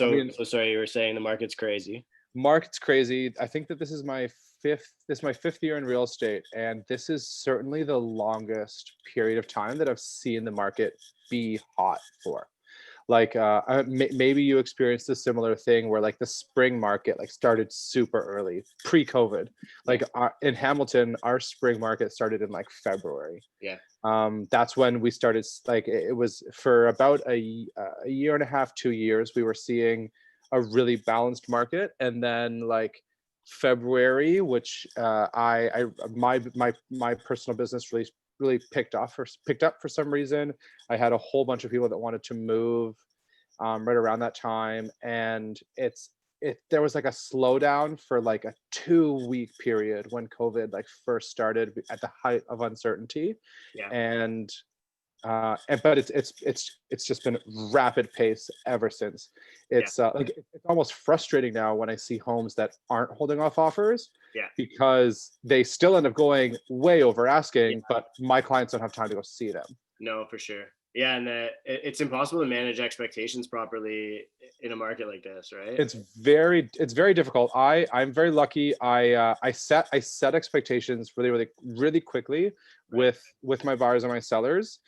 I So, mean, so sorry, you were saying the market's crazy. market's crazy. I think that this is my fifth year in real estate, and this is certainly the longest period of time that I've seen the market be hot for. Like maybe you experienced a similar thing where like the spring market like started super early pre-COVID. Yeah, Like in Hamilton, our spring market started in like February. yeah, That's when we started, like it was for about a year and a half, 2 years, we were seeing a really balanced market. And then like February, which my personal business really picked up for some reason. I had a whole bunch of people that wanted to move right around that time, and there was like a slowdown for like a 2 week period when COVID like first started at the height of uncertainty. yeah, And but it's just been rapid pace ever since. yeah, It's almost frustrating now when I see homes that aren't holding off offers, yeah, because they still end up going way over yeah. asking, but my clients don't have time to go see them. No, for sure. Yeah, and it's impossible to manage expectations properly in a market like this, right? It's very difficult. I'm very lucky. I set expectations really quickly Right. with my buyers and my sellers.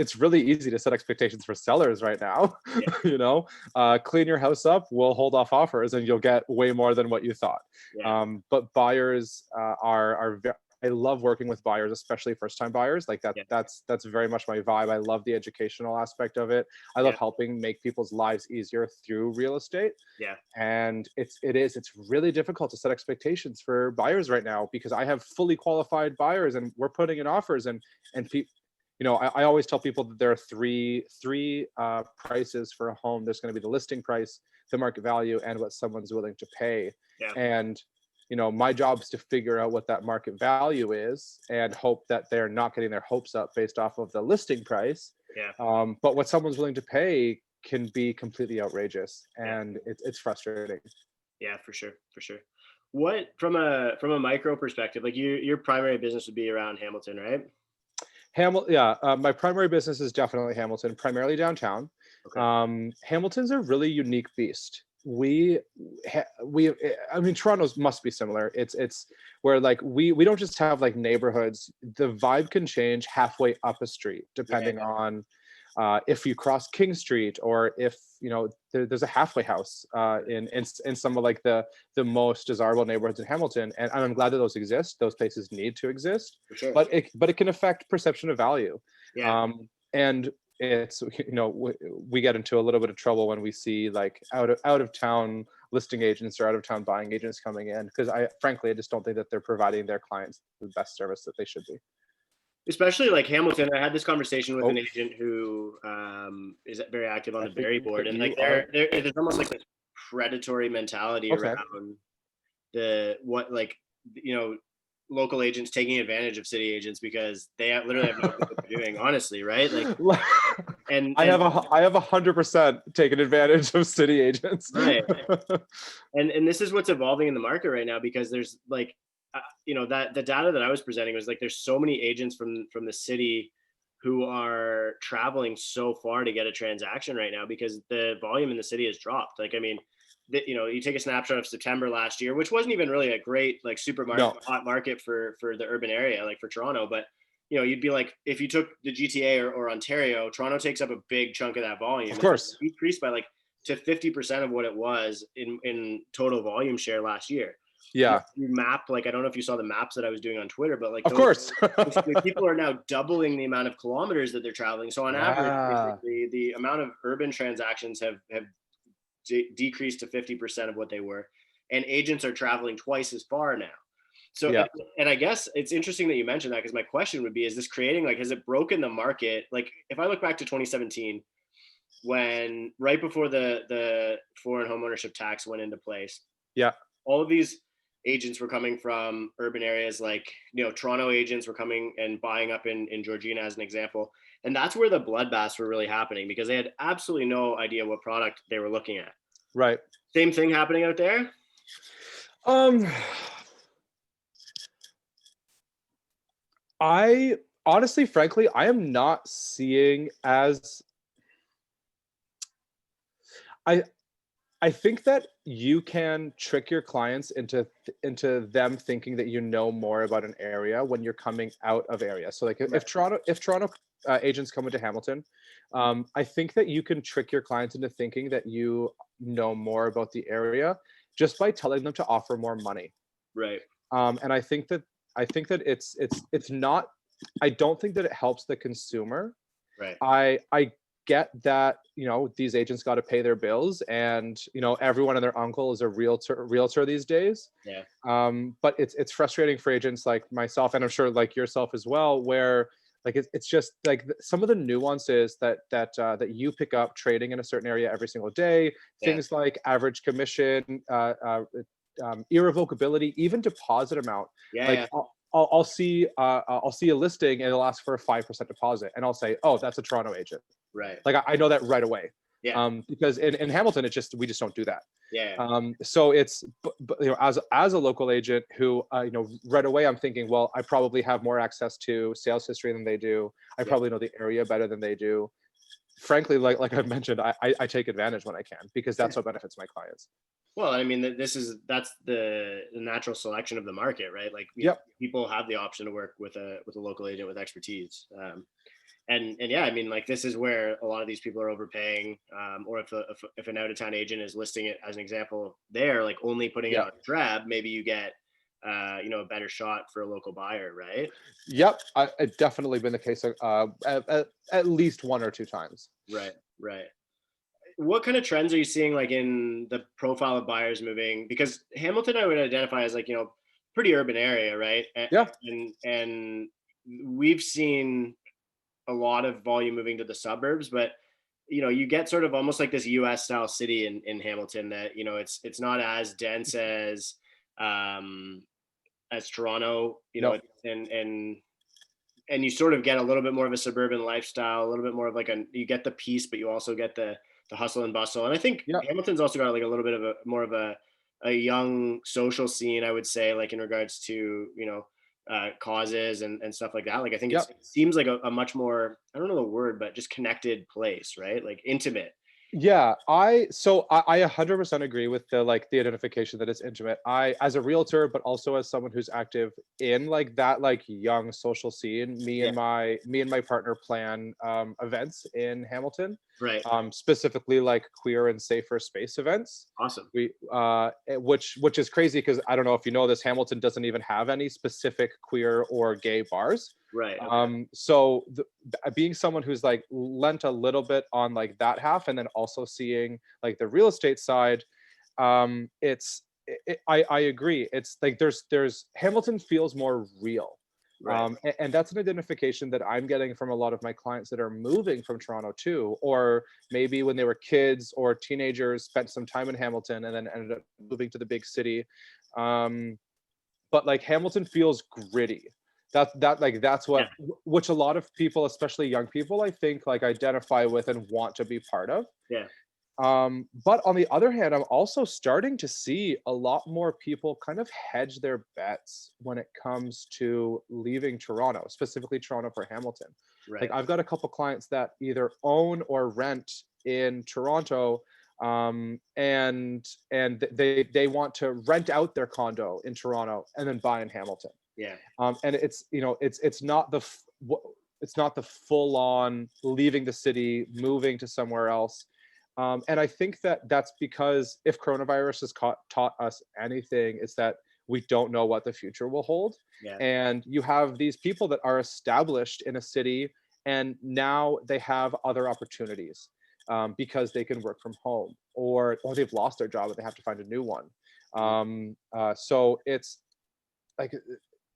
It's really easy to set expectations for sellers right now. Yeah, Clean your house up, we'll hold off offers, and you'll get way more than what you thought. yeah, But buyers I love working with buyers, especially first time buyers. Like that yeah, that's very much my vibe. I love the educational aspect of it. I love yeah, helping make people's lives easier through real estate. yeah, And it's really difficult to set expectations for buyers right now, because I have fully qualified buyers and we're putting in offers, and people, I always tell people that there are three prices for a home. There's going to be the listing price, the market value, and what someone's willing to pay. yeah, And my job is to figure out what that market value is and hope that they're not getting their hopes up based off of the listing price. yeah, But what someone's willing to pay can be completely outrageous, yeah, and it's frustrating. yeah, for sure, for sure. What from a micro perspective, like your primary business would be around Hamilton, right? Yeah, my primary business is definitely Hamilton, primarily downtown. Okay. Hamilton's a really unique beast. I mean, Toronto's must be similar. It's where like we don't just have like neighborhoods. The vibe can change halfway up a street Yeah, depending yeah, on if you cross King Street, or if there's a halfway house in some of like the most desirable neighborhoods in Hamilton. And I'm glad that those exist. Those places need to exist, for sure. but it can affect perception of value. Yeah, And it's we get into a little bit of trouble when we see like out of town listing agents or out of town buying agents coming in, because I just don't think that they're providing their clients the best service that they should be. especially like Hamilton. I had this conversation with Oh, an agent who is very active on I the think Berry board, that and like you are there's almost like this predatory mentality okay. around the what like you know local agents taking advantage of city agents because literally have no clue what they're doing, honestly, right? Like and I and have 100% taken advantage of city agents. right, and this is what's evolving in the market right now, because there's like that the data that I was presenting was like there's so many agents from the city who are traveling so far to get a transaction right now because the volume in the city has dropped. Like, I mean, you take a snapshot of September last year, which wasn't even really a great like No, hot market for the urban area, like for Toronto. But you'd be like, if you took the GTA or Ontario, Toronto takes up a big chunk of that volume. of And course. it decreased by like to 50% of what it was in total volume share last year. And Yeah, you map, like, I don't know if you saw the maps that I was doing on Twitter, but like of those course. basically people are now doubling the amount of kilometers that they're traveling. So on average, Yeah, basically the amount of urban transactions have decreased to 50% of what they were, and agents are traveling twice as far now. So, yeah. and I guess it's interesting that you mentioned that, because my question would be, is this creating, like, has it broken the market? Like, if I look back to 2017, when right before the foreign home ownership tax went into place, Yeah. all of these agents were coming from urban areas, like Toronto agents were coming and buying up in Georgina as an example, and that's where the bloodbaths were really happening, because they had absolutely no idea what product they were looking at. Right. Same thing happening out there. Um, I honestly, frankly, I am not seeing as I I think that you can trick your clients into them thinking that you know more about an area when you're coming out of area. So like Right. if Toronto agents come into Hamilton, I think that you can trick your clients into thinking that you know more about the area just by telling them to offer more money. Right. And I think that it's not. I don't think that it helps the consumer. Right. I get that, these agents got to pay their bills, and everyone and their uncle is a realtor these days. Yeah. But it's frustrating for agents like myself, and I'm sure like yourself as well, where like it's just like some of the nuances that you pick up trading in a certain area every single day. Yeah. Things like average commission, irrevocability, even deposit amount. Yeah. Like Yeah. I'll see a listing and it'll ask for a 5% deposit, and I'll say, oh, that's a Toronto agent. Right. Like I know that right away. Yeah. Because in Hamilton, we just don't do that. Yeah. So it's, as a local agent who, right away I'm thinking, well, I probably have more access to sales history than they do. I Yeah. probably know the area better than they do. Frankly, like I've mentioned, I take advantage when I can, because that's what benefits my clients. Well, I mean, that's the natural selection of the market, right? Like, Yep. people have the option to work with a local agent with expertise. And yeah, I mean, like, this is where a lot of these people are overpaying. Or if an out of town agent is listing it as an example, they're like only putting it Yep. on Drab, maybe you get a better shot for a local buyer, right? Yep. It's definitely been the case, at least one or two times. Right. Right. What kind of trends are you seeing like in the profile of buyers moving? Because Hamilton, I would identify as like, pretty urban area, right? Yeah. And we've seen a lot of volume moving to the suburbs, but you get sort of almost like this US style city in Hamilton that, it's not as dense as Toronto, No. and you sort of get a little bit more of a suburban lifestyle, a little bit more of like you get the peace, but you also get the hustle and bustle. And I think Yeah. Hamilton's also got like a little bit of more of a young social scene, I would say, like in regards to, causes and stuff like that. Like, I think Yeah. it seems like a much more, I don't know the word, but just connected place, right? Like intimate. Yeah, I 100% agree with the identification that it's intimate. I, as a realtor, but also as someone who's active in like that like young social scene, me Yeah. and my partner plan events in Hamilton, Right. specifically like queer and safer space events. Awesome. Which is crazy, because I don't know if you know this, Hamilton doesn't even have any specific queer or gay bars. Right. Okay. So being someone who's like lent a little bit on like that half, and then also seeing like the real estate side, I agree. It's like there's Hamilton feels more real. Right. And that's an identification that I'm getting from a lot of my clients that are moving from Toronto too, or maybe when they were kids or teenagers, spent some time in Hamilton and then ended up moving to the big city. But like Hamilton feels gritty. That's Yeah. what, which a lot of people, especially young people, I think like identify with and want to be part of. Yeah. But on the other hand, I'm also starting to see a lot more people kind of hedge their bets when it comes to leaving Toronto, specifically Toronto for Hamilton. Right. Like I've got a couple clients that either own or rent in Toronto, and they want to rent out their condo in Toronto and then buy in Hamilton. Yeah. And it's not the full on leaving the city, moving to somewhere else. And I think that that's because if coronavirus has taught us anything, it's that we don't know what the future will hold. Yeah. And you have these people that are established in a city, and now they have other opportunities, because they can work from home, or they've lost their job and they have to find a new one. So it's like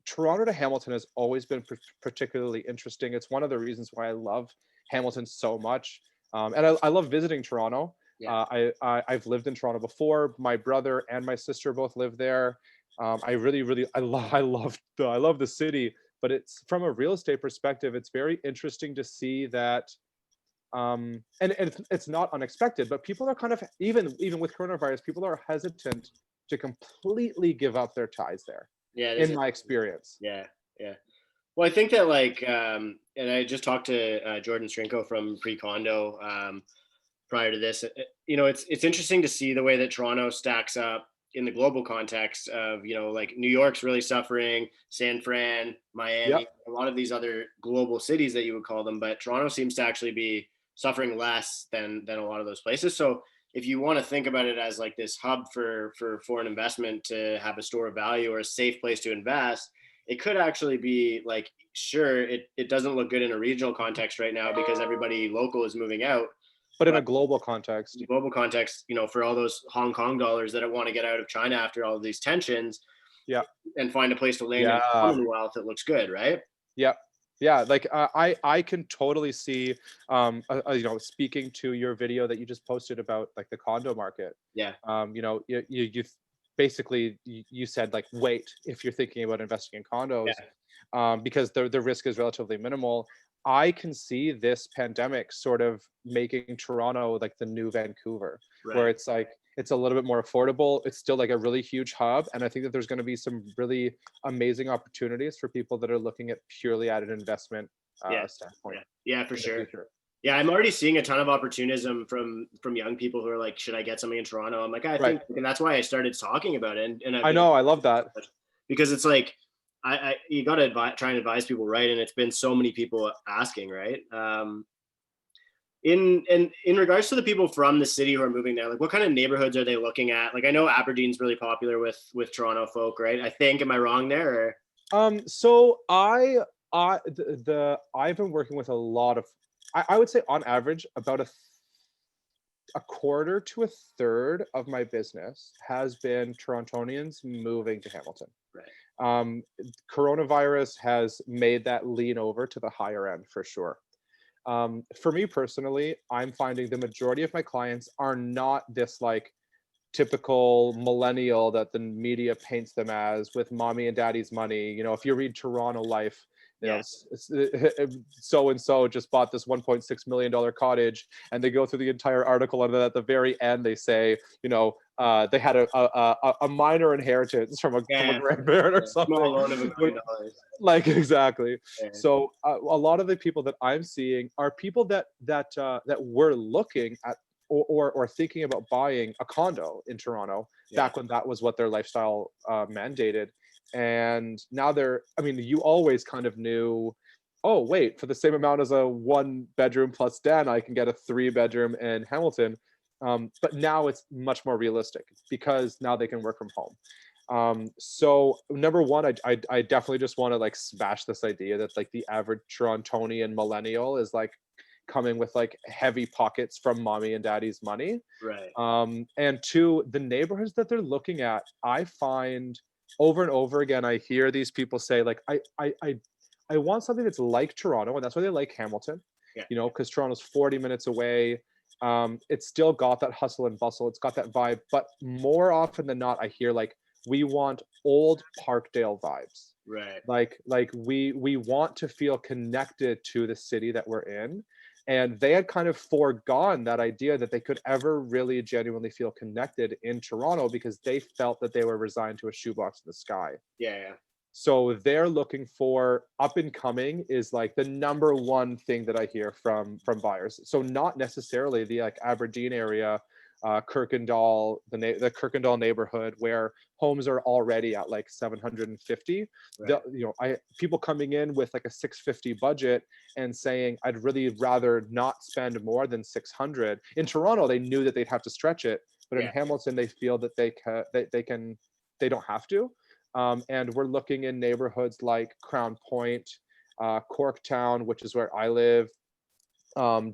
Toronto to Hamilton has always been particularly interesting. It's one of the reasons why I love Hamilton so much. And I love visiting Toronto. Yeah. I've lived in Toronto before. My brother and my sister both live there. I really, really, I love the city. But it's from a real estate perspective, it's very interesting to see that. And it's not unexpected, but people are kind of, even with coronavirus, people are hesitant to completely give up their ties there, Yeah. in my experience. Yeah. Yeah. Well, I think that like, and I just talked to Jordan Strinko from Pre Condo. prior to this. It's interesting to see the way that Toronto stacks up in the global context of, like New York's really suffering, San Fran, Yep. Miami, a lot of these other global cities that you would call them, but Toronto seems to actually be suffering less than a lot of those places. So if you want to think about it as like this hub for foreign investment to have a store of value or a safe place to invest, it could actually be like, sure, it doesn't look good in a regional context right now because everybody local is moving out. But in But a global in the context, global context, for all those Hong Kong dollars that want to get out of China after all of these tensions yeah, and find a place to land in the yeah, Commonwealth, it looks good, right? yeah, yeah. Like I can totally see, speaking to your video that you just posted about like the condo market. Yeah. You basically you said like wait if you're thinking about investing in condos, Yeah. because the risk is relatively minimal. I can see this pandemic sort of making Toronto like the new Vancouver, where Right. it's like it's a little bit more affordable. It's still like a really huge hub, and I think that there's going to be some really amazing opportunities for people that are looking at purely at an investment Yeah. standpoint Yeah. Yeah, for in the sure. future. Yeah, I'm already seeing a ton of opportunism from young people who are like, should I get something in Toronto? I'm like, I Right. think, and that's why I started talking about it. And I've I been know. I love that. because it's like you got to try and advise people, right? And it's been so many people asking, right? In regards to the people from the city who are moving there, like what kind of neighborhoods are they looking at? Like I know Aberdeen's really popular with Toronto folk, right? I think, am I wrong there? Or? So I've been working with a lot of, I would say on average about a quarter to a third of my business has been Torontonians moving to Hamilton. Right. Um, Coronavirus has made that lean over to the higher end for sure. For me personally, I'm finding the majority of my clients are not this like typical millennial that the media paints them as with mommy and daddy's money. If you read Toronto Life, Yeah. so and so just bought this $1.6 million cottage, and they go through the entire article, and then at the very end they say, they had a minor inheritance from a Yeah. grandparent or Small something. loan of $1 million. Like exactly. Yeah. So a lot of the people that I'm seeing are people that were looking at or thinking about buying a condo in Toronto Yeah. back when that was what their lifestyle mandated. And now I mean, you always kind of knew, oh, wait, for the same amount as a 1 bedroom plus den, I can get a 3 bedroom in Hamilton. But now it's much more realistic because now they can work from home. So number one, I definitely just want to like smash this idea that like the average Torontonian millennial is like coming with like heavy pockets from mommy and daddy's money. Right. And two, the neighborhoods that they're looking at, I find over and over again, I hear these people say like, I want something that's like Toronto, and that's why they like Hamilton, Yeah. because Toronto's 40 minutes away. It's still got that hustle and bustle. It's got that vibe, but more often than not, I hear like, we want old Parkdale vibes. Right. Like we want to feel connected to the city that we're in, and they had kind of foregone that idea that they could ever really genuinely feel connected in Toronto because they felt that they were resigned to a shoebox in the sky. Yeah. Yeah. So they're looking for up and coming is like the number one thing that I hear from buyers. So not necessarily the like Aberdeen area, Kirkendall, the Kirkendall neighborhood where homes are already at like 750. Right. People coming in with like a 650 budget and saying I'd really rather not spend more than 600. In Toronto, they knew that they'd have to stretch it, but in Yeah. Hamilton, they feel that they don't have to. And we're looking in neighborhoods like Crown Point, Corktown, which is where I live,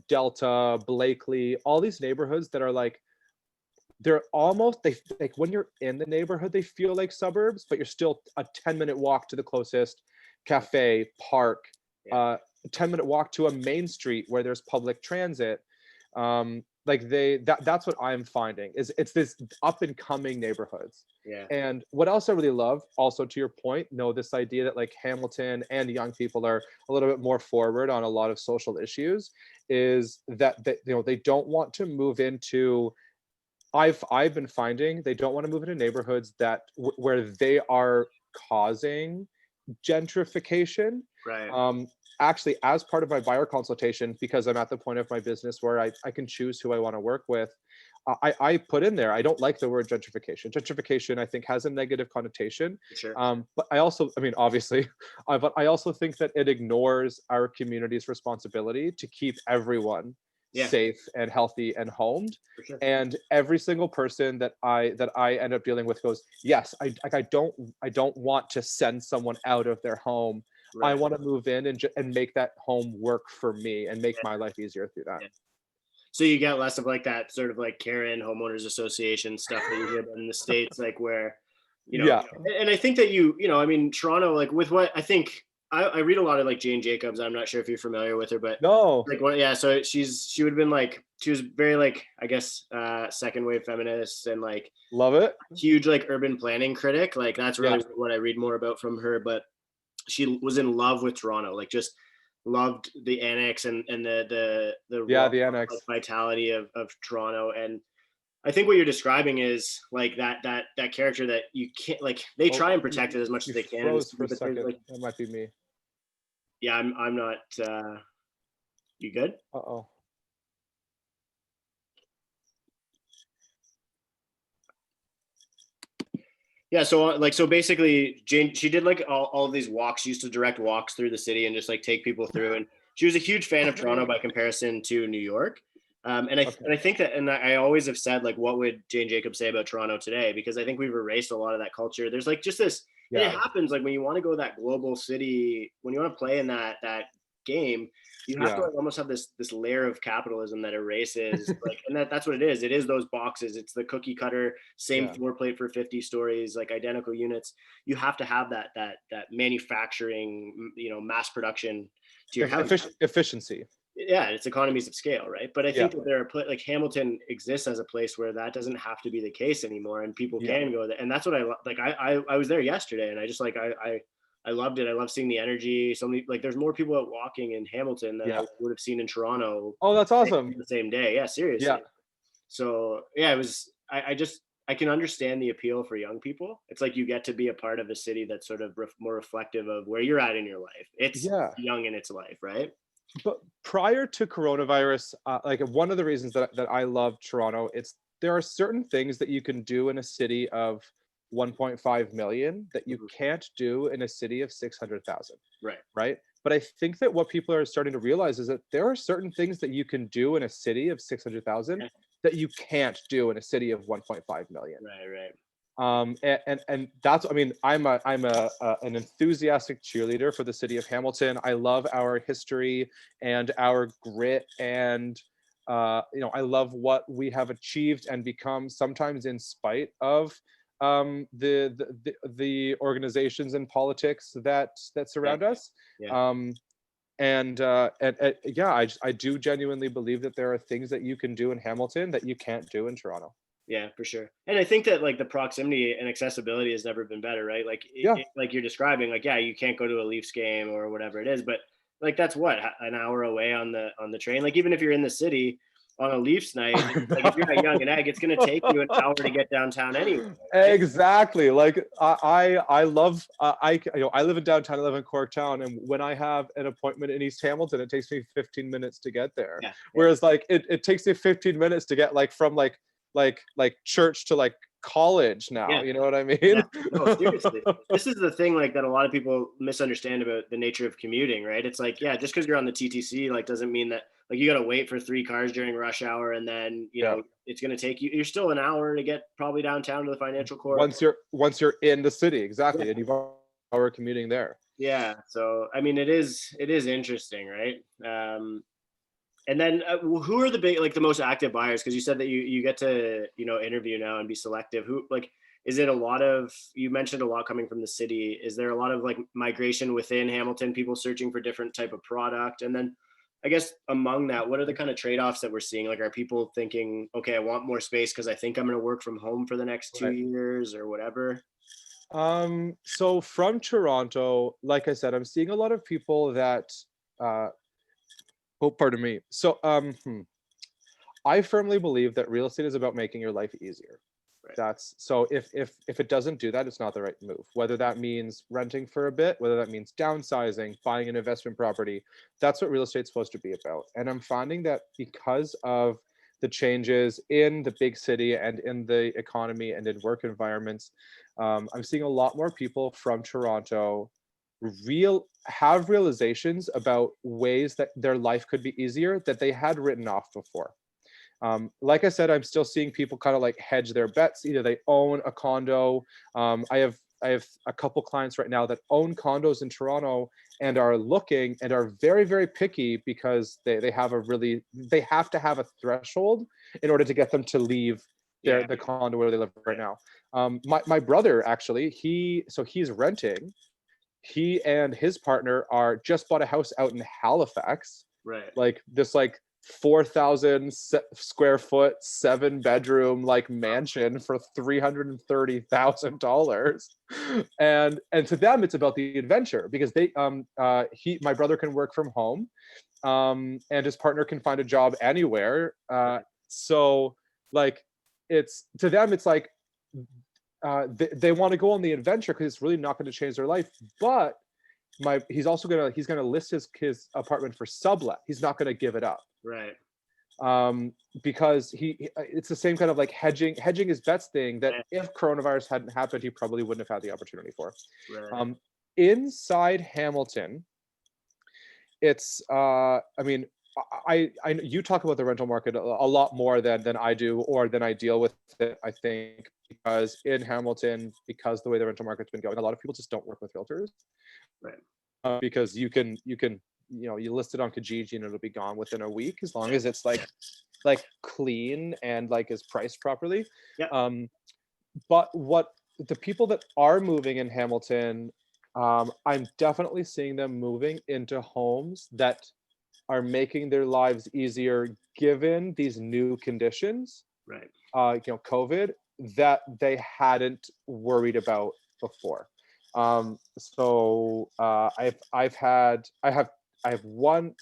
Delta, Blakely, all these neighborhoods that are like, they're almost, they like when you're in the neighborhood, they feel like suburbs, but you're still a 10-minute walk to the closest cafe, park, Yeah. 10-minute walk to a main street where there's public transit. That's what I'm finding is it's this up and coming neighborhoods. Yeah. And what else I really love, also to your point, this idea that like Hamilton and young people are a little bit more forward on a lot of social issues, is that they don't want to move into. I've been finding they don't want to move into neighborhoods where they are causing gentrification. Right. actually, as part of my buyer consultation, because I'm at the point of my business where I can choose who I want to work with, I put in there, I don't like the word gentrification. Gentrification, I think, has a negative connotation. For sure. But I also, I mean, obviously, but I also think that it ignores our community's responsibility to keep everyone Yeah, safe and healthy and homed. for sure. And every single person that I end up dealing with goes, yes, I don't want to send someone out of their home. I Right. want to move in and make that home work for me and make Yeah, my life easier through that. yeah. So you get less of like that sort of like Karen homeowners association stuff that you hear about in the States, like where, Yeah. and I think that I mean, Toronto, like with what I think, I read a lot of like Jane Jacobs. I'm not sure if you're familiar with her, but No, like what, yeah. So she would have been like, she was very like, I guess, second wave feminist and like love it. huge like urban planning critic. Like that's Yeah. really what I read more about from her. But she was in love with Toronto, like just loved the annex and the Yeah, raw the like, annex. vitality of Toronto. And I think what you're describing is like that character that you can't, like they Oh, try and protect it as much you as they can in the froze for city, a but there's second. like, That might be me. yeah, I'm not you good? Uh-oh. Yeah, so like so basically Jane, she did like all of these walks. She used to direct walks through the city and just like take people through. And she was a huge fan of Toronto by comparison to New York. Okay. And I think that, and I always have said like, what would Jane Jacobs say about Toronto today? Because I think we've erased a lot of that culture. There's like just this, and it Yeah. happens like when you want to go that global city, when you want to play in that game, you have to Yeah. like almost have this layer of capitalism that erases like, and that's what it is. It is those boxes. It's the cookie cutter, same Yeah. floor plate for 50 stories, like identical units. You have to have that manufacturing, mass production to your house. Efficiency. Yeah, it's economies of scale, right? But I Yeah. think that there are like Hamilton exists as a place where that doesn't have to be the case anymore, and people Yeah. can go there. And that's what I like. I was there yesterday, and I just like I loved it. I love seeing the energy. So many, like there's more people out walking in Hamilton than Yeah. I would have seen in Toronto Oh, that's awesome. the same day. Yeah, Yeah. seriously. So yeah, it was. I just I can understand the appeal for young people. It's like you get to be a part of a city that's sort of more reflective of where you're at in your life. It's Yeah. young in its life, right? But prior to coronavirus, like one of the reasons that I love Toronto, it's there are certain things that you can do in a city of 1.5 million that you Mhm. can't do in a city of 600,000, Right. right? But I think that what people are starting to realize is that there are certain things that you can do in a city of 600,000 Yeah. that you can't do in a city of 1.5 million. Right. Right. And that's, I mean, I'm an enthusiastic cheerleader for the city of Hamilton. I love our history and our grit, and I love what we have achieved and become, sometimes in spite of the organizations and politics that Yeah. surround us. Yeah. um and yeah, I do genuinely believe that there are things that you can do in Hamilton that you can't do in Toronto. Yeah, for sure. And I think that like the proximity and accessibility has never been better, right? Like Yeah. like you're describing, like yeah, you can't go to a Leafs game or whatever it is, but like that's what an hour away on the train. Like even if you're in the city on a Leafs night, like if you're at Young and Egg, it's going to take you an hour to get downtown anyway, right? Exactly. Like I love I live in downtown. I live in Corktown, and when I have an appointment in East Hamilton, it takes me 15 minutes to get there. Yeah, yeah, Whereas like it takes me 15 minutes to get like from like church to like college now. yeah. You know what I Yeah, mean? no, seriously. This is the thing like that a lot of people misunderstand about the nature of commuting, right? It's like, yeah, just because you're on the TTC, like doesn't mean that like you got to wait for 3 cars during rush hour and then, Yeah. it's going to take you, you're still an hour to get probably downtown to the financial core. Once you're in the city, exactly, Yeah. and you've already commuting there. Yeah. So, I mean, it is interesting, right? And then who are the big, like the most active buyers? Because you said that you get to interview now and be selective. Who like is it a lot of? You mentioned a lot coming from the city. Is there a lot of like migration within Hamilton? People searching for different type of product, and then I guess among that, what are the kind of trade offs that we're seeing? Like, are people thinking, okay, I want more space because I think I'm going to work from home for the next two Right. years or whatever? So from Toronto, like I said, I'm seeing a lot of people that uh oh, pardon me. So I firmly believe that real estate is about making your life easier. Right. That's so if it doesn't do that, it's not the right move. Whether that means renting for a bit, whether that means downsizing, buying an investment property, that's what real estate's supposed to be about. And I'm finding that because of the changes in the big city and in the economy and in work environments, I'm seeing a lot more people from Toronto have realizations about ways that their life could be easier that they had written off before. Like I said, I'm still seeing people kind of like hedge their bets. Either they own a condo. I have a couple clients right now that own condos in Toronto and are looking and are very, very picky because they have to have a threshold in order to get them to leave the condo where they live right now. My brother actually, he's renting. He and his partner are just bought a house out in Halifax, Right. like this like 4,000 square foot 7-bedroom like mansion for $330,000. And to them it's about the adventure because my brother can work from home, and his partner can find a job anywhere, so like it's to them it's like they want to go on the adventure because it's really not going to change their life. But he's also gonna list his apartment for sublet. He's not gonna give it up. Right. Because it's the same kind of like hedging his bets thing that if coronavirus hadn't happened, he probably wouldn't have had the opportunity for. Right. Inside Hamilton, it's I mean, I you talk about the rental market a lot more than I do or than I deal with it, I think, because in Hamilton, because the way the rental market's been going, a lot of people just don't work with realtors. Right. Because you list it on Kijiji and it'll be gone within a week as long as it's like clean and like is priced properly. Yeah. But what the people that are moving in Hamilton, I'm definitely seeing them moving into homes that are making their lives easier given these new conditions, Right. COVID, that they hadn't worried about before. So I have one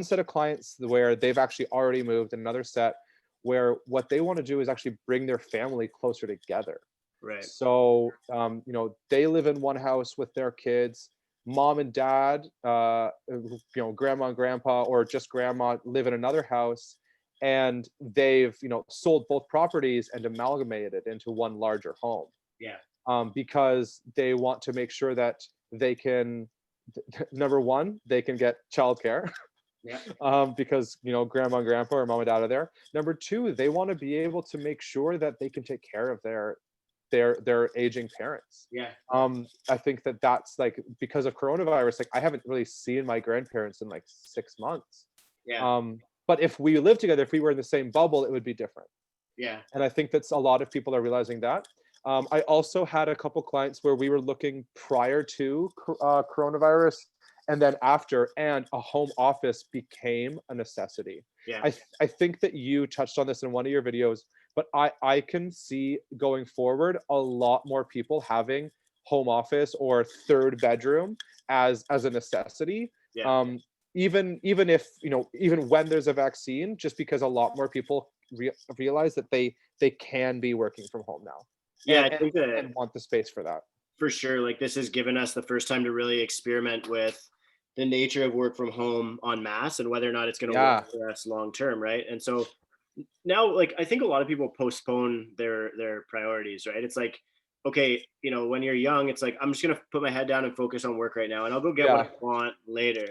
set of clients where they've actually already moved, and another set where what they want to do is actually bring their family closer together. Right. So they live in one house with their kids. Mom and dad, grandma and grandpa, or just grandma live in another house, and they've sold both properties and amalgamated it into one larger home. Yeah. Because they want to make sure that they can, number one, they can get childcare. Yeah. Because grandma and grandpa or mom and dad are there. Number two, they want to be able to make sure that they can take care of their aging parents. Yeah. I think that's like, because of coronavirus, like I haven't really seen my grandparents in like 6 months. Yeah. But if we lived together, if we were in the same bubble, it would be different. Yeah. And I think that's a lot of people are realizing that. I also had a couple clients where we were looking prior to coronavirus and then after, and a home office became a necessity. Yeah. I think that you touched on this in one of your videos, but I can see going forward a lot more people having home office or third bedroom as a necessity. Yeah. Even if even when there's a vaccine, just because a lot more people realize that they can be working from home now. Yeah, and, I think that and want the space for that. for sure, like this has given us the first time to really experiment with the nature of work from home en masse and whether or not it's going to work for us long term, right? And so now, like, I think a lot of people postpone their priorities, right? It's like, okay, when you're young, it's like, I'm just gonna put my head down and focus on work right now, and I'll go get what I want later.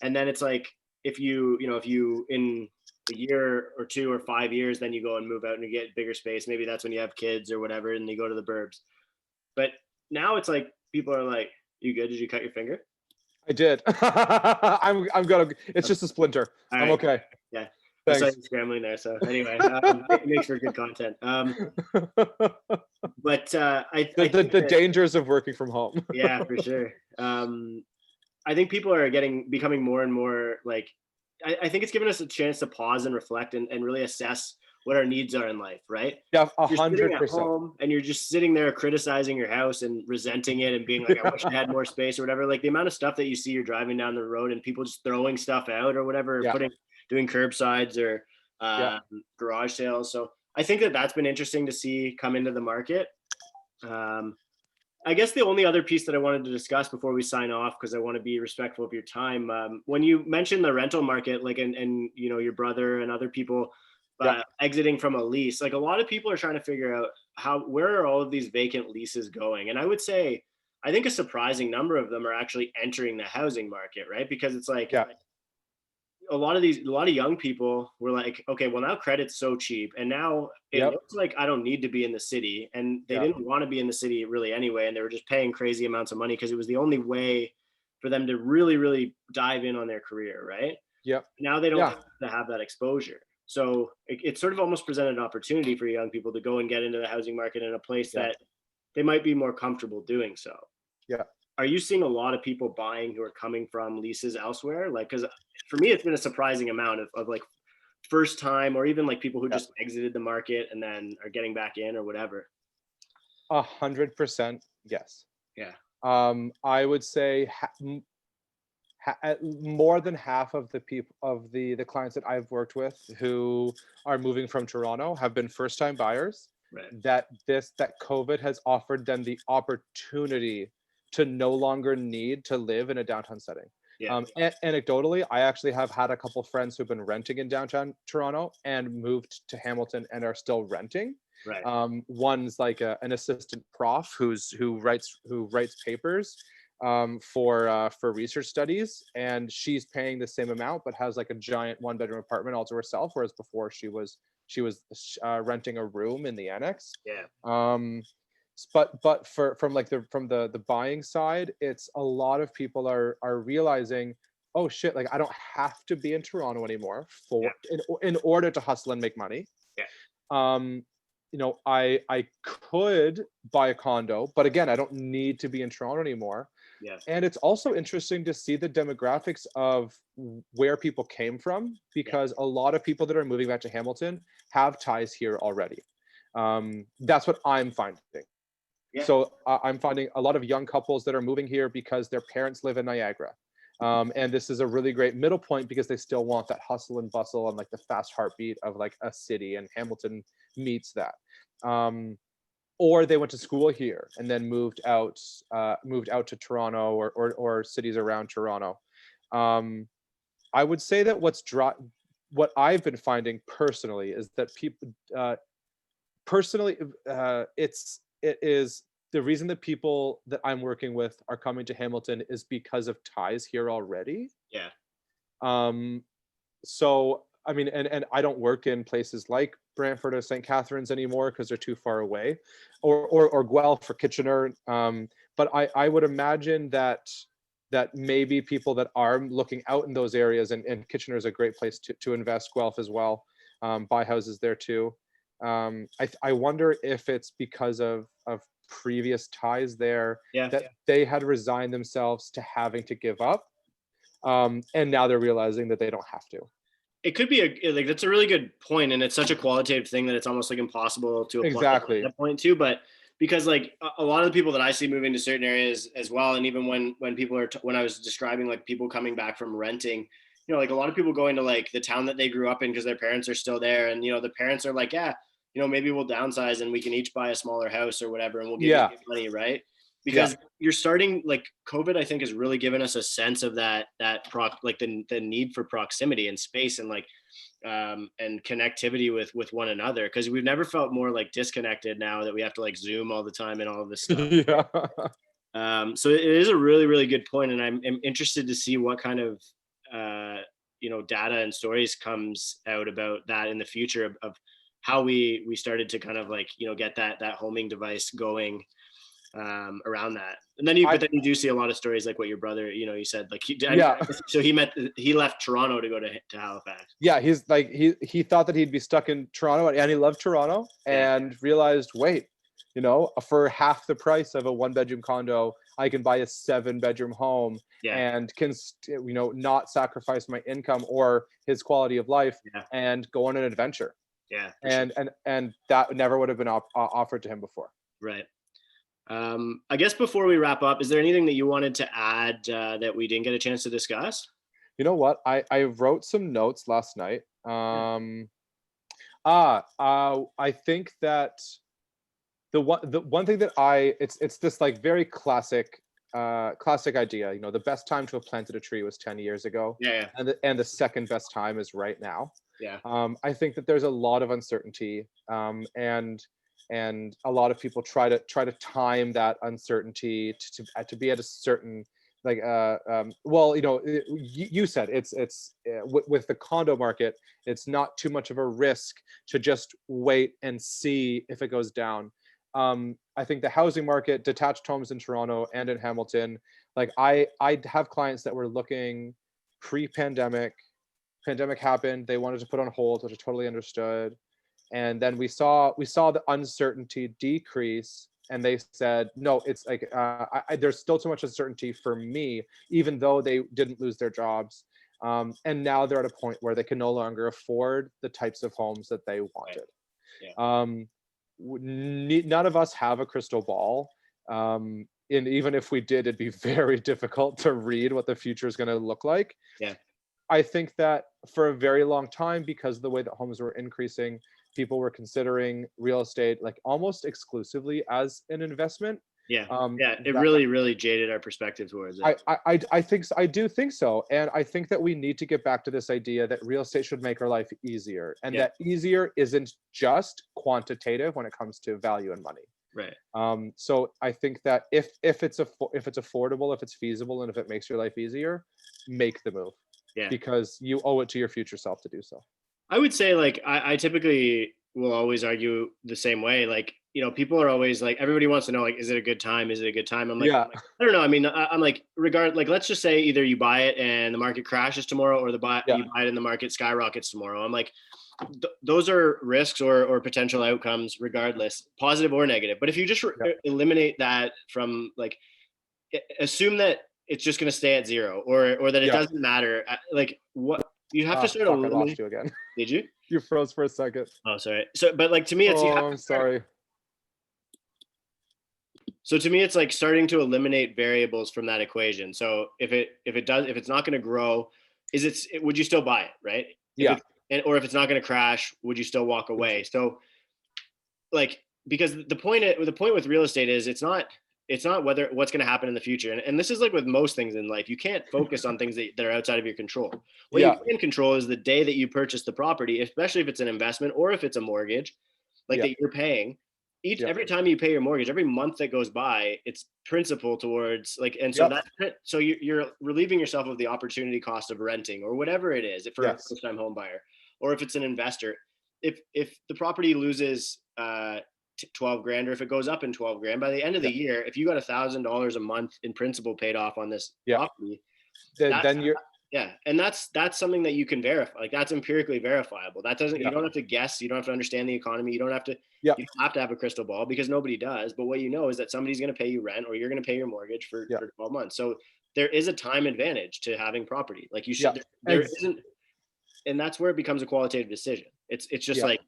And then it's like, if you in a year or 2 or 5 years, then you go and move out and you get bigger space. Maybe that's when you have kids or whatever, and you go to the burbs. But now it's like people are like, "You good? Did you cut your finger?" I did. I'm gonna. It's just a splinter. All I'm right. okay. Yeah. I Thanks. saw you scrambling there. So anyway, it makes for good content. But I think the dangers of working from home. Yeah, for sure. I think people are becoming more and more like, I think it's given us a chance to pause and reflect and really assess what our needs are in life, right? Yeah, You're sitting at 100%. home and you're just sitting there criticizing your house and resenting it and being like, I wish I had more space or whatever. Like the amount of stuff that you see, you're driving down the road and people just throwing stuff out or whatever, Yeah. doing curbsides or garage sales. So I think that that's been interesting to see come into the market. I guess the only other piece that I wanted to discuss before we sign off, because I want to be respectful of your time, when you mentioned the rental market, like, and you know, your brother and other people Yeah. exiting from a lease, like a lot of people are trying to figure out where are all of these vacant leases going? And I would say, I think a surprising number of them are actually entering the housing market, right? Because it's like, Yeah. a lot of young people were like, okay, well, now credit's so cheap, and now it Yep. looks like I don't need to be in the city, and they Yeah. didn't want to be in the city really anyway, and they were just paying crazy amounts of money because it was the only way for them to really, really dive in on their career, right? Yep. Now they don't Yeah. have to have that exposure, so it sort of almost presented an opportunity for young people to go and get into the housing market in a place Yeah. that they might be more comfortable doing so. Yeah. Are you seeing a lot of people buying who are coming from leases elsewhere? Like, because for me, it's been a surprising amount of like first time, or even like people who Yeah. just exited the market and then are getting back in or whatever. 100% yes. Yeah. I would say more than half of the people of the clients that I've worked with who are moving from Toronto have been first time buyers. Right. That COVID has offered them the opportunity to no longer need to live in a downtown setting. Yeah. Anecdotally, I actually have had a couple friends who've been renting in downtown Toronto and moved to Hamilton and are still renting. Right. One's like an assistant prof who writes papers for research studies, and she's paying the same amount but has like a giant 1-bedroom apartment all to herself, whereas before she was renting a room in the annex. Yeah. But from the buying side, it's a lot of people are realizing, oh shit, like I don't have to be in Toronto anymore in order to hustle and make money. Yeah. I could buy a condo, but again, I don't need to be in Toronto anymore. Yeah. And it's also interesting to see the demographics of where people came from, because a lot of people that are moving back to Hamilton have ties here already. That's what I'm finding. Yeah. So I'm finding a lot of young couples that are moving here because their parents live in Niagara. And this is a really great middle point because they still want that hustle and bustle and like the fast heartbeat of like a city, and Hamilton meets that. Or they went to school here and then moved out to Toronto or cities around Toronto. I would say that what I've been finding personally is that people it is the reason that people that I'm working with are coming to Hamilton is because of ties here already. Yeah. So I mean, and I don't work in places like Brantford or St. Catharines anymore because they're too far away, or Guelph or Kitchener. But I would imagine that maybe people that are looking out in those areas, and Kitchener is a great place to invest, Guelph as well, buy houses there too. I wonder if it's because of previous ties there that they had resigned themselves to having to give up, and now they're realizing that they don't have to. It could be like that's a really good point, and it's such a qualitative thing that it's almost like impossible to apply Exactly. at that point too. But because like a lot of the people that I see moving to certain areas as well, and even when people are when I was describing like people coming back from renting, you know, like a lot of people going to like the town that they grew up in because their parents are still there, and you know the parents are like, yeah, you know, maybe we'll downsize and we can each buy a smaller house or whatever, and we'll give you money, right? Because you're starting like COVID, I think, has really given us a sense of that like the need for proximity and space and like and connectivity with one another, because we've never felt more like disconnected now that we have to like Zoom all the time and all of this stuff. So it is a really, really good point, and I'm interested to see what kind of you know, data and stories comes out about that in the future of how we started to kind of like, you know, get that homing device going around that. And then but then you do see a lot of stories like what your brother, you know, you said like so he left Toronto to go to Halifax. Yeah, he's like he thought that he'd be stuck in Toronto, and he loved Toronto, and realized, wait, you know, for half the price of a 1-bedroom condo, I can buy a 7-bedroom home and can, you know, not sacrifice my income or his quality of life and go on an adventure. Yeah. And that never would have been offered to him before. Right. I guess before we wrap up, is there anything that you wanted to add that we didn't get a chance to discuss? You know what? I wrote some notes last night. I think that the one thing that it's this like very classic idea. You know, the best time to have planted a tree was 10 years ago, Yeah, and the second best time is right now. yeah, I think that there's a lot of uncertainty, and a lot of people try to time that uncertainty to be at a certain, like well, you know, you said with the condo market, it's not too much of a risk to just wait and see if it goes down. I think the housing market, detached homes in Toronto and in Hamilton, like I have clients that were looking pre-pandemic. Pandemic happened, they wanted to put on hold, which I totally understood. And then we saw the uncertainty decrease, and they said, no, it's like there's still too much uncertainty for me, even though they didn't lose their jobs. And now they're at a point where they can no longer afford the types of homes that they right. wanted. Yeah, um, None of us have a crystal ball. And even if we did, it'd be very difficult to read what the future is going to look like. yeah, I think that for a very long time, because of the way that homes were increasing, people were considering real estate like almost exclusively as an investment. yeah, Um, yeah. It that really, really jaded our perspective towards it. I think I do think so, and I think that we need to get back to this idea that real estate should make our life easier, and Yeah, that easier isn't just quantitative when it comes to value and money. right. So I think that if it's affordable, if it's feasible, and if it makes your life easier, make the move, Yeah. because you owe it to your future self to do so. I would say like I typically will always argue the same way. Like, people are always like, everybody wants to know, like, is it a good time? Is it a good time? Yeah, I don't know. I mean, I'm like, like, let's just say either you buy it and the market crashes tomorrow, or yeah, you buy it and the market skyrockets tomorrow. I'm like, those are risks or potential outcomes, regardless, positive or negative. But if you just yeah. eliminate that from, like, assume that it's just going to stay at zero, or that it Yeah. doesn't matter. Like, what you have to start Fuck, I lost eliminating. you again. Did you? You froze for a second. Oh, sorry. So, but like, to me, it's, you have Oh, to I'm start. sorry. So to me, it's like starting to eliminate variables from that equation. So if it's not going to grow, would you still buy it, right? If Yeah. it's or if it's not going to crash, would you still walk away? So, like, because the point with real estate is, it's not whether what's going to happen in the future. And this is like with most things in life. You can't focus on things that are outside of your control. What you Yeah. can control is the day that you purchase the property, especially if it's an investment or if it's a mortgage, like, Yeah. that you're paying. Yeah. Every time you pay your mortgage, every month that goes by, it's principal towards, like, and so Yep. you're relieving yourself of the opportunity cost of renting, or whatever it is, for a Yes. first time home buyer, or if it's an investor. If the property loses 12 grand, or if it goes up in 12 grand by the end of Yeah. the year, if you got $1,000 a month in principal paid off on this Yeah. property, Then that's, then you're yeah, and that's something that you can verify. Like, that's empirically verifiable. That doesn't You yeah. don't have to guess. You don't have to understand the economy. Yeah. You don't have to have a crystal ball, because nobody does. But what you know is that somebody's going to pay you rent, or you're going to pay your mortgage Yeah. for 12 months. So there is a time advantage to having property. Like, you Yeah. should there isn't, and that's where it becomes a qualitative decision. It's just Yeah. like,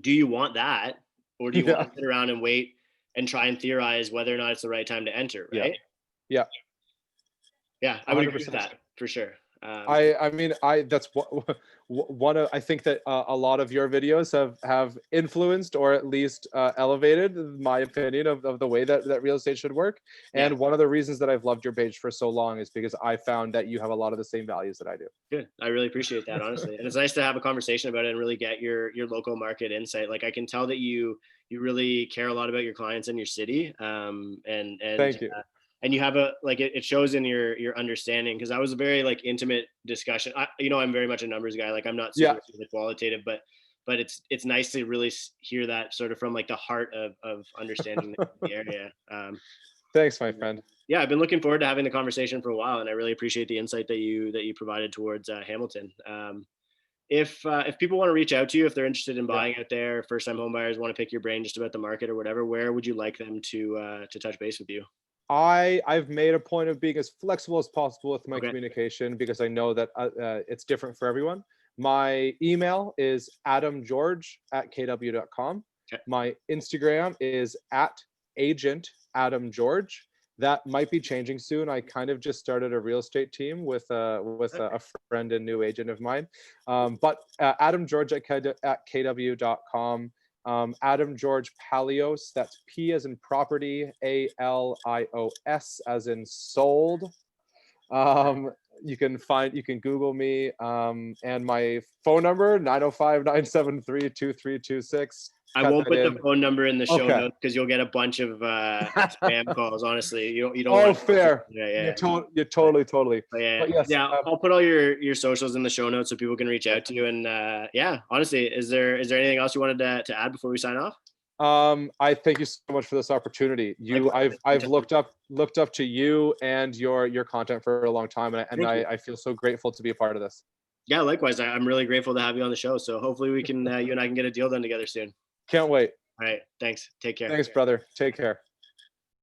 do you want that, or do you want Yeah. to sit around and wait and try and theorize whether or not it's the right time to enter, Yeah. right? Yeah. Yeah, I would agree with 100%. that for sure. I mean, that's what one of I think that a lot of your videos have influenced, or at least elevated my opinion of the way that real estate should work. Yeah, And one of the reasons that I've loved your page for so long is because I found that you have a lot of the same values that I do. good. I really appreciate that, honestly. And it's nice to have a conversation about it and really get your local market insight. Like, I can tell that you really care a lot about your clients and your city. Thank you. And you have it shows in your understanding, because that was a very, like, intimate discussion. I'm very much a numbers guy. Like, I'm not Yeah. super qualitative, but it's nice to really hear that sort of from, like, the heart of understanding the area. Thanks, my friend. Yeah, I've been looking forward to having the conversation for a while, and I really appreciate the insight that you provided towards Hamilton. If people want to reach out to you, if they're interested in Yeah. buying out there, first time home buyers want to pick your brain just about the market or whatever, where would you like them to touch base with you? I've made a point of being as flexible as possible with my Okay. communication, because I know that it's different for everyone. My email is adamgeorge@kw.com. Okay. My Instagram is @agentadamgeorge. That might be changing soon. I kind of just started a real estate team with a friend and new agent of mine. But Adam George at kw.com. Adam George Palios, that's P as in property, ALIOS as in sold. You can Google me, and my phone number 905-973-2326. I won't put the phone number in the show Okay. notes because you'll get a bunch of spam calls. Honestly, you don't. Oh, want fair. Yeah. You're totally. But yeah, But yes, I'll put all your socials in the show notes so people can reach out to you. And yeah, honestly, is there anything else you wanted to add before we sign off? I thank you so much for this opportunity. I've looked up to you and your content for a long time, and I feel so grateful to be a part of this. Yeah, likewise. I'm really grateful to have you on the show. So hopefully we can you and I can get a deal done together soon. Can't wait. All right. Thanks. Take care. Thanks, brother. Take care.